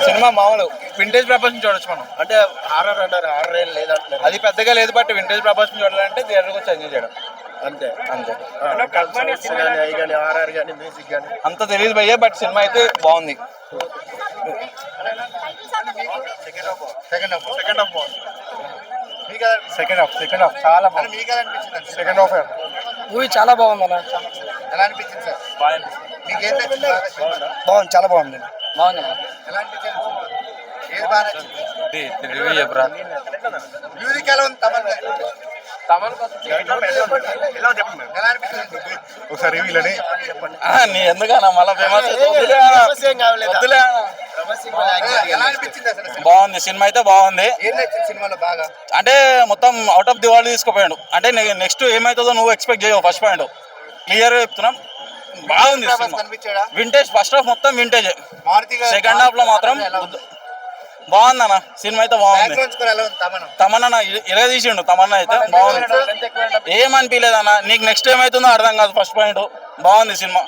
Cinema మామూలు vintage ప్రపంచం చూడొచ్చు మనం. అంటే హారర్ అంటారు, హారర్ ఏం లేదంటారు. అది పెద్దగా లేదు, బట్ వింటేజ్ ప్రపంచం చూడాలంటే థియేటర్కి వచ్చి ఎంజాయ్ చేయడం అంతే అంతే. కానీ అవి కానీ హారర్ కానీ మ్యూజిక్ కానీ అంత తెలియదు భయ్యా, బట్ సినిమా అయితే బాగుంది. సెకండ్ హాఫ్ బాగుంది. సెకండ్ హాఫ్ చాలా బాగుంది. మీకు ఎలా అనిపించింది? సెకండ్ హాఫ్ మూవీ చాలా బాగుంది అన్న. ఎలా అనిపించింది సార్? మీకు ఏం నచ్చింది? బాగుంది, చాలా బాగుంది. బాగుంది ఎలా అనిపించింది? ఏది బాగా నచ్చింది? రివ్యూ చెప్పరా. మ్యూజిక్ ఎలా ఉంది? ఎలా అనిపించింది? ఒకసారి రివ్యూలని నీ ఎందుకన్నా మళ్ళీ ఫేమస్ ఎలా అనిపించింది అసలు? బాగుంది సినిమా అయితే బాగుంది. ఏం నచ్చింది సినిమాలో బాగా? అంటే మొత్తం అవుట్ ఆఫ్ ది వరల్డ్ తీసుకుపోయాడు. అంటే నెక్స్ట్ ఏమవుతుందో నువ్వు ఎక్స్పెక్ట్ చేయవు. ఫస్ట్ పాయింట్ క్లియర్ చెప్తున్నాం, బాగుంది సినిమా. కనిపించాడా? వింటేజ్ ఫస్ట్ హాఫ్ మొత్తం వింటేజ్, మారుతి గారు సెకండ్ హాఫ్ లో మాత్రం బాగుంది అన్న. సినిమా అయితే బాగుంది. బ్యాక్గ్రౌండ్ స్కోర్ ఎలా ఉంది? తమన్నా ఇలా తీసిండు. తమన్నా అయితే బాగుంది, ఏమనిపించలేదు అన్న. నీకు నెక్స్ట్ ఏమవుతుందో అర్థం కాదు. ఫస్ట్ పాయింట్ బాగుంది సినిమా.